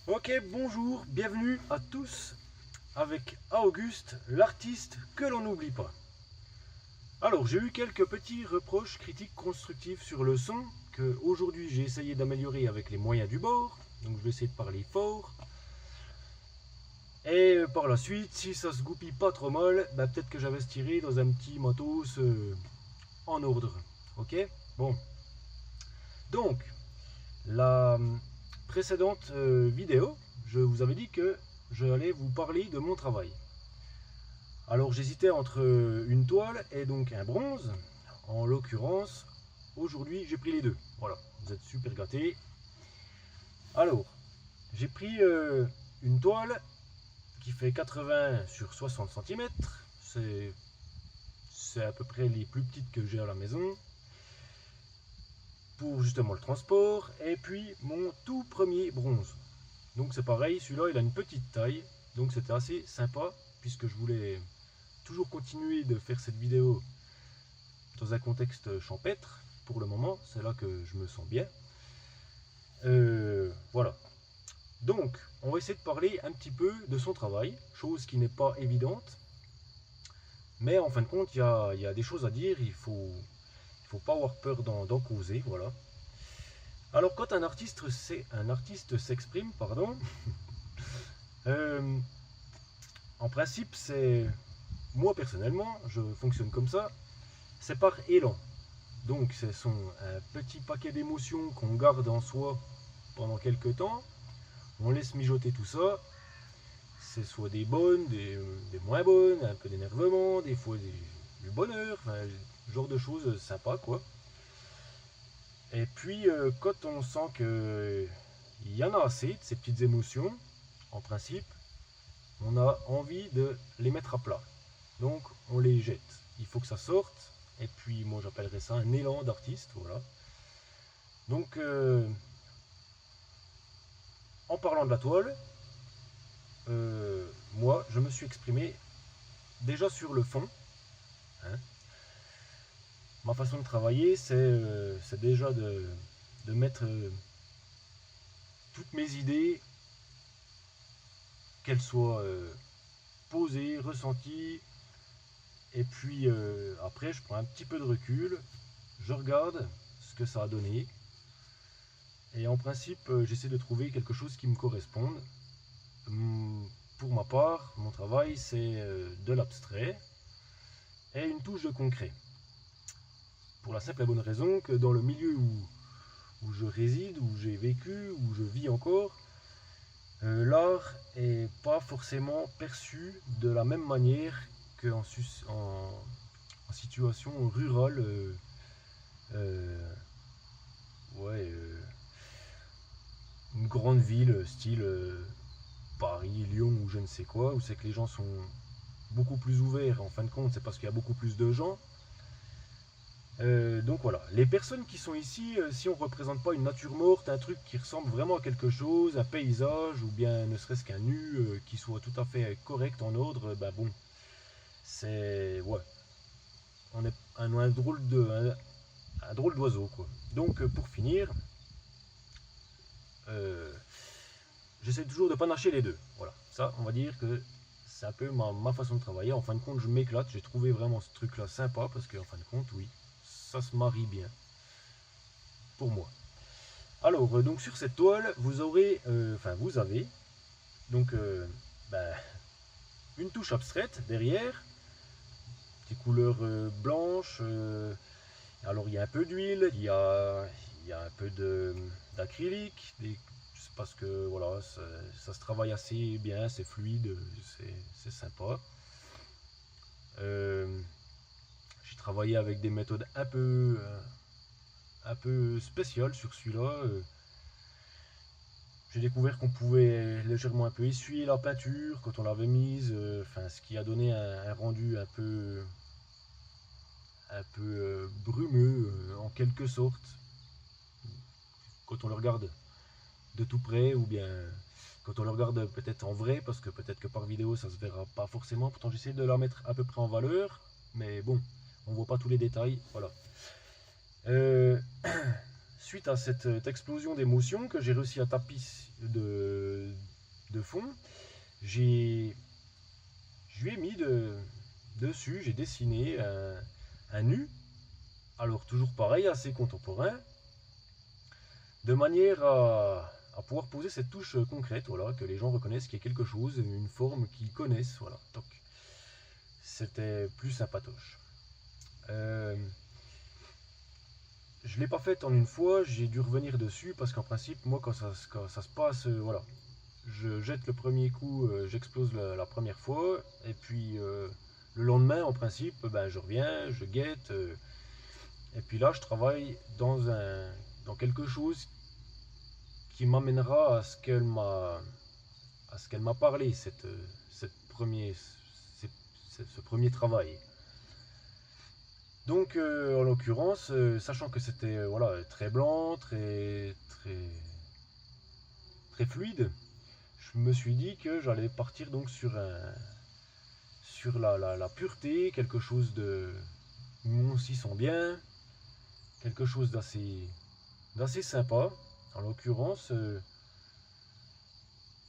Ok, bonjour, bienvenue à tous avec Auguste, l'artiste que l'on n'oublie pas. Alors, j'ai eu quelques petits reproches critiques constructifs sur le son que aujourd'hui j'ai essayé d'améliorer avec les moyens du bord. Donc, je vais essayer de parler fort. Et par la suite, si ça se goupille pas trop mal, peut-être que j'investirai dans un petit matos en ordre. Ok. Bon. Donc, la précédente vidéo, je vous avais dit que j'allais vous parler de mon travail. Alors j'hésitais entre une toile et donc un bronze. En l'occurrence, aujourd'hui j'ai pris les deux. Voilà, vous êtes super gâtés. Alors, j'ai pris une toile qui fait 80 sur 60 cm. C'est à peu près les plus petites que j'ai à la maison. Pour justement le transport. Et puis mon tout premier bronze. Donc c'est pareil, celui-là il a une petite taille. Donc c'était assez sympa puisque je voulais toujours continuer de faire cette vidéo dans un contexte champêtre. Pour le moment, c'est là que je me sens bien. Voilà. Donc, on va essayer de parler un petit peu de son travail, chose qui n'est pas évidente. Mais en fin de compte, il y a des choses à dire, il faut pas avoir peur d'en causer, voilà. Alors, quand un artiste s'exprime, pardon, en principe, c'est moi personnellement, je fonctionne comme ça, c'est par élan. Donc, ce sont un petit paquet d'émotions qu'on garde en soi pendant quelques temps. On laisse mijoter tout ça. C'est soit des bonnes, des moins bonnes, un peu d'énervement, des fois du bonheur, enfin, genre de choses sympas, quoi. Et puis, quand on sent qu'il y en a assez de ces petites émotions, en principe, on a envie de les mettre à plat. Donc, on les jette. Il faut que ça sorte. Et puis, moi, j'appellerais ça un élan d'artiste, voilà. Donc, en parlant de la toile, moi, je me suis exprimé déjà sur le fond. Hein. Ma façon de travailler, c'est déjà de mettre toutes mes idées, qu'elles soient posées, ressenties, et puis après, je prends un petit peu de recul, je regarde ce que ça a donné, et en principe, j'essaie de trouver quelque chose qui me corresponde. Pour ma part, mon travail, c'est de l'abstrait et une touche de concret. Pour la simple et bonne raison que dans le milieu où je réside, où j'ai vécu, où je vis encore, l'art est pas forcément perçu de la même manière qu'en en situation rurale. Ouais, une grande ville style Paris, Lyon ou je ne sais quoi, où c'est que les gens sont beaucoup plus ouverts. En fin de compte, c'est parce qu'il y a beaucoup plus de gens. Donc voilà, les personnes qui sont ici, si on ne représente pas une nature morte, un truc qui ressemble vraiment à quelque chose, un paysage, ou bien ne serait-ce qu'un nu qui soit tout à fait correct, en ordre, bon, c'est... ouais, on est un drôle d'oiseau, quoi. Donc pour finir, euh, j'essaie toujours de panacher les deux. Voilà, ça, on va dire que c'est un peu ma façon de travailler. En fin de compte, je m'éclate, j'ai trouvé vraiment ce truc-là sympa, parce qu'en fin de compte, oui, ça se marie bien, pour moi. Alors, donc sur cette toile, vous aurez, vous avez donc ben, une touche abstraite derrière, des couleurs blanches. Alors il y a un peu d'huile, il y a un peu d'acrylique, parce que voilà, ça se travaille assez bien, c'est fluide, c'est sympa. J'ai travaillé avec des méthodes un peu spéciales sur celui-là. J'ai découvert qu'on pouvait légèrement un peu essuyer la peinture quand on l'avait mise, ce qui a donné un rendu un peu brumeux en quelque sorte, quand on le regarde de tout près ou bien quand on le regarde peut-être en vrai, parce que peut-être que par vidéo ça se verra pas forcément. Pourtant j'essaie de la mettre à peu près en valeur, mais bon, on voit pas tous les détails, voilà. Euh, suite à cette explosion d'émotions que j'ai réussi à tapisser de fond, je lui ai mis dessus, j'ai dessiné un nu, alors toujours pareil, assez contemporain, de manière à pouvoir poser cette touche concrète, voilà, que les gens reconnaissent qu'il y a quelque chose, une forme qu'ils connaissent, voilà, toc. C'était plus sympatoche. Je ne l'ai pas fait en une fois, j'ai dû revenir dessus parce qu'en principe, moi, quand ça se passe, voilà, je jette le premier coup, j'explose la première fois, et puis le lendemain, en principe, ben, je reviens, je guette, et puis là, je travaille dans quelque chose qui m'amènera à ce qu'elle m'a parlé, ce premier travail. Donc, en l'occurrence, sachant que c'était voilà, très blanc, très fluide, je me suis dit que j'allais partir donc sur la pureté, quelque chose où on s'y sent bien, quelque chose d'assez sympa. En l'occurrence,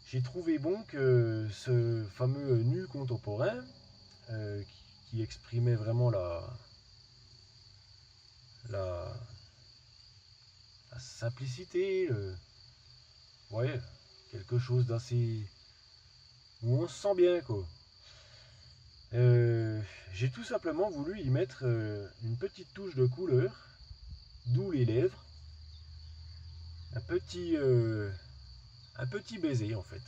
j'ai trouvé bon que ce fameux nu contemporain, qui exprimait vraiment la, la simplicité, ouais, quelque chose d'assez, où on se sent bien, quoi. J'ai tout simplement voulu y mettre une petite touche de couleur, d'où les lèvres, un petit baiser en fait.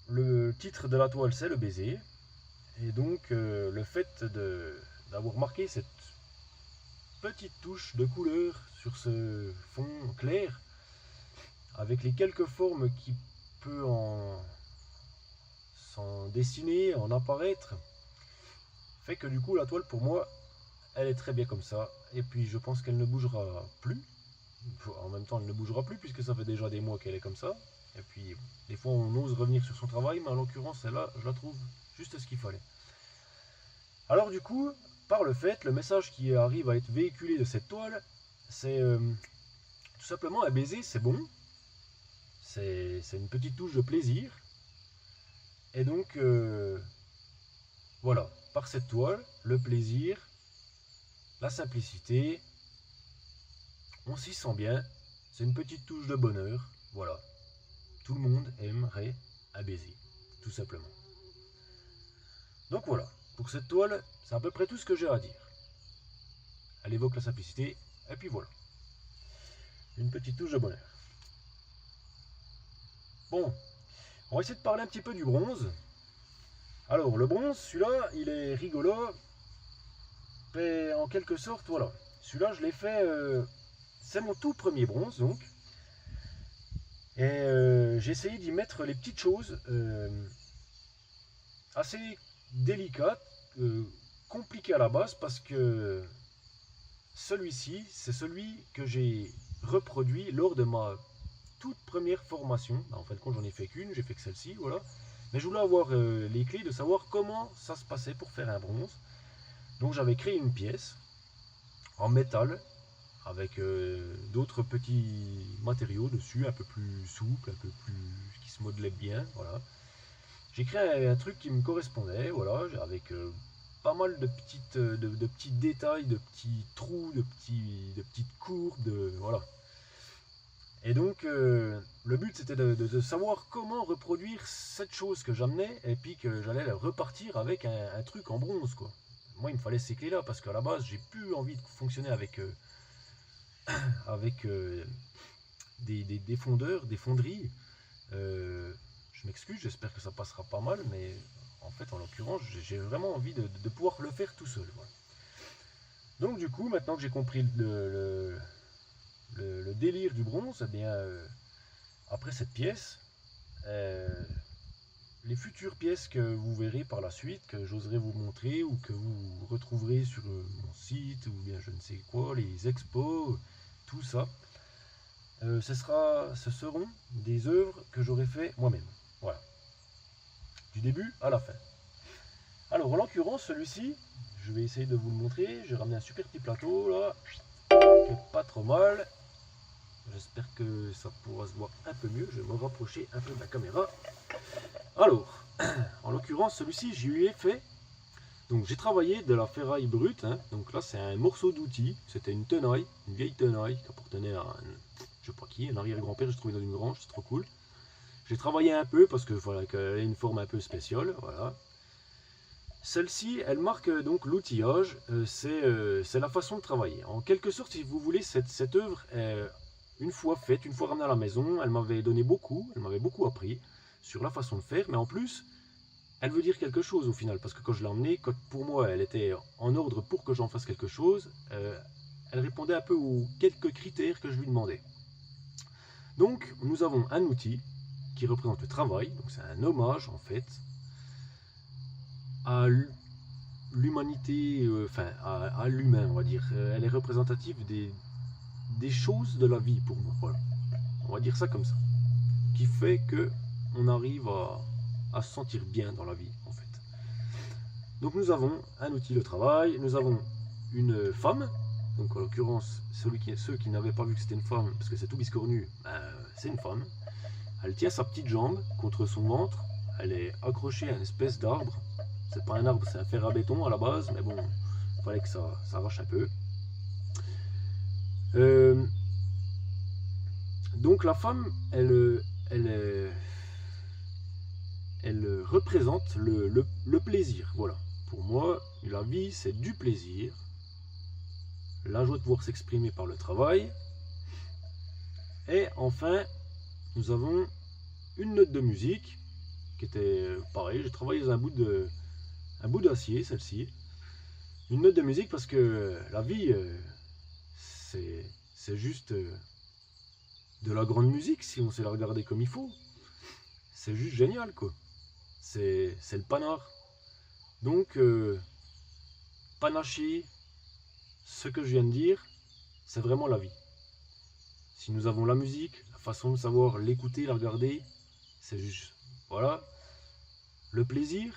Le titre de la toile, c'est le baiser, et donc le fait d'avoir marqué cette petite touche de couleur sur ce fond clair, avec les quelques formes qui peut s'en dessiner, en apparaître, fait que du coup la toile pour moi elle est très bien comme ça, et puis je pense qu'elle ne bougera plus. En même temps elle ne bougera plus puisque ça fait déjà des mois qu'elle est comme ça, et puis des fois on ose revenir sur son travail, mais en l'occurrence celle-là je la trouve juste ce qu'il fallait. Alors du coup, par le fait, le message qui arrive à être véhiculé de cette toile, c'est tout simplement un baiser, c'est bon, c'est une petite touche de plaisir, et donc voilà, par cette toile, le plaisir, la simplicité, on s'y sent bien, c'est une petite touche de bonheur, voilà. Tout le monde aimerait un baiser, tout simplement. Donc voilà, pour cette toile, c'est à peu près tout ce que j'ai à dire. Elle évoque la simplicité, et puis voilà. Une petite touche de bonheur. Bon, on va essayer de parler un petit peu du bronze. Alors, le bronze, celui-là, il est rigolo. Mais en quelque sorte, voilà. Celui-là, je l'ai fait... c'est mon tout premier bronze, donc. Et j'ai essayé d'y mettre les petites choses assez délicates, compliquées à la base, parce que celui-ci, c'est celui que j'ai reproduit lors de ma toute première formation. En fin de compte, j'en ai fait qu'une, j'ai fait que celle-ci, voilà. Mais je voulais avoir les clés de savoir comment ça se passait pour faire un bronze. Donc j'avais créé une pièce en métal avec d'autres petits matériaux dessus, un peu plus souples, un peu plus qui se modelaient bien, voilà. J'ai créé un truc qui me correspondait, voilà, avec pas mal de petits détails, de petits trous, de petites courbes, voilà. Et donc le but c'était de savoir comment reproduire cette chose que j'amenais, et puis que j'allais repartir avec un truc en bronze, quoi. Moi il me fallait ces clés là parce qu'à la base j'ai plus envie de fonctionner avec des fondeurs, des fonderies. Je m'excuse, j'espère que ça passera pas mal, mais en fait en l'occurrence j'ai vraiment envie de pouvoir le faire tout seul, voilà. Donc du coup maintenant que j'ai compris le délire du bronze, eh bien après cette pièce, les futures pièces que vous verrez par la suite, que j'oserai vous montrer ou que vous retrouverez sur mon site ou bien je ne sais quoi, les expos, tout ça, ce seront des œuvres que j'aurai fait moi-même. Voilà. Du début à la fin. Alors en l'occurrence celui-ci, je vais essayer de vous le montrer. J'ai ramené un super petit plateau là, qui est pas trop mal. J'espère que ça pourra se voir un peu mieux. Je vais me rapprocher un peu de la caméra. Alors, en l'occurrence, celui-ci, je lui ai fait. Donc, j'ai travaillé de la ferraille brute. Hein. Donc là, c'est un morceau d'outil. C'était une tenaille, une vieille tenaille qui appartenait à je sais pas qui, un arrière-grand-père. J'ai trouvé dans une grange, c'est trop cool. J'ai travaillé un peu parce que voilà, qu'elle ait une forme un peu spéciale. Voilà. Celle-ci, elle marque donc l'outillage. C'est la façon de travailler. En quelque sorte, si vous voulez, cette œuvre est une fois faite, une fois ramenée à la maison, elle m'avait donné beaucoup, elle m'avait beaucoup appris sur la façon de faire, mais en plus, elle veut dire quelque chose au final, parce que quand je l'ai emmenée, pour moi, elle était en ordre pour que j'en fasse quelque chose, elle répondait un peu aux quelques critères que je lui demandais. Donc, nous avons un outil qui représente le travail, donc c'est un hommage en fait à l'humanité, enfin à l'humain, on va dire. Elle est représentative des choses de la vie pour moi, voilà. On va dire ça comme ça. Qui fait que on arrive à se sentir bien dans la vie, en fait. Donc nous avons un outil de travail, nous avons une femme, donc en l'occurrence, ceux qui n'avaient pas vu que c'était une femme, parce que c'est tout biscornu, c'est une femme. Elle tient sa petite jambe contre son ventre, elle est accrochée à une espèce d'arbre. C'est pas un arbre, c'est un fer à béton à la base, mais bon, il fallait que ça arrache un peu. Donc la femme, elle représente le plaisir. Voilà. Pour moi, la vie, c'est du plaisir. La joie de pouvoir s'exprimer par le travail. Et enfin, nous avons une note de musique qui était pareil. J'ai travaillé dans un bout d'acier, celle-ci. Une note de musique parce que la vie, c'est juste de la grande musique si on sait la regarder comme il faut. C'est juste génial, quoi. C'est le panard. Donc, panacher ce que je viens de dire, c'est vraiment la vie. Si nous avons la musique, la façon de savoir l'écouter, la regarder, c'est juste, voilà. Le plaisir,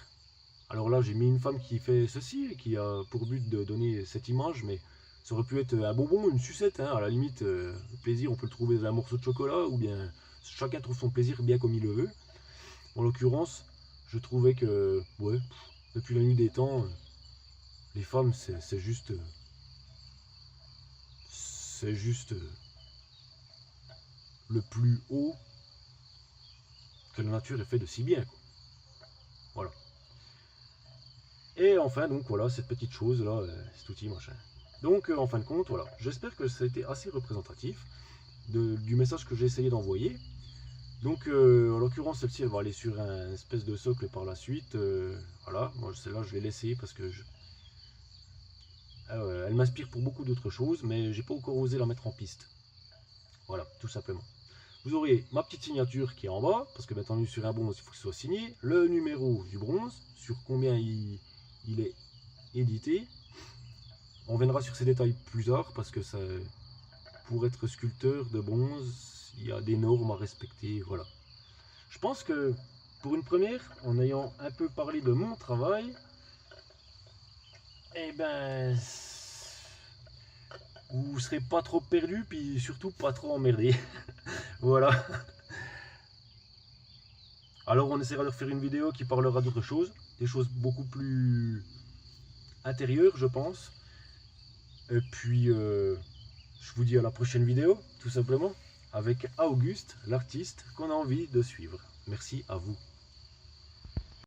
alors là j'ai mis une femme qui fait ceci, et qui a pour but de donner cette image, mais ça aurait pu être un bonbon, une sucette, hein. À la limite, le plaisir on peut le trouver dans un morceau de chocolat, ou bien chacun trouve son plaisir bien comme il le veut. En l'occurrence, je trouvais que, ouais, depuis la nuit des temps, les femmes, c'est juste le plus haut que la nature ait fait de si bien, quoi. Voilà. Et enfin, donc voilà, cette petite chose là, cet outil machin. Donc en fin de compte, voilà, j'espère que ça a été assez représentatif du message que j'ai essayé d'envoyer. Donc en l'occurrence, celle-ci elle va aller sur un espèce de socle par la suite. Voilà, moi celle-là je l'ai laissée parce que elle m'inspire pour beaucoup d'autres choses, mais j'ai pas encore osé la mettre en piste. Voilà, tout simplement. Vous aurez ma petite signature qui est en bas, parce que bien entendu sur un bronze il faut que ce soit signé, le numéro du bronze, sur combien il est édité. On reviendra sur ces détails plus tard, parce que ça, pour être sculpteur de bronze, il y a des normes à respecter, voilà. Je pense que pour une première, en ayant un peu parlé de mon travail, eh ben, vous serez pas trop perdu, puis surtout pas trop emmerdé. Voilà. Alors on essaiera de refaire une vidéo qui parlera d'autre chose, des choses beaucoup plus intérieures, je pense. Et puis, je vous dis à la prochaine vidéo, tout simplement, avec Auguste, l'artiste qu'on a envie de suivre. Merci à vous.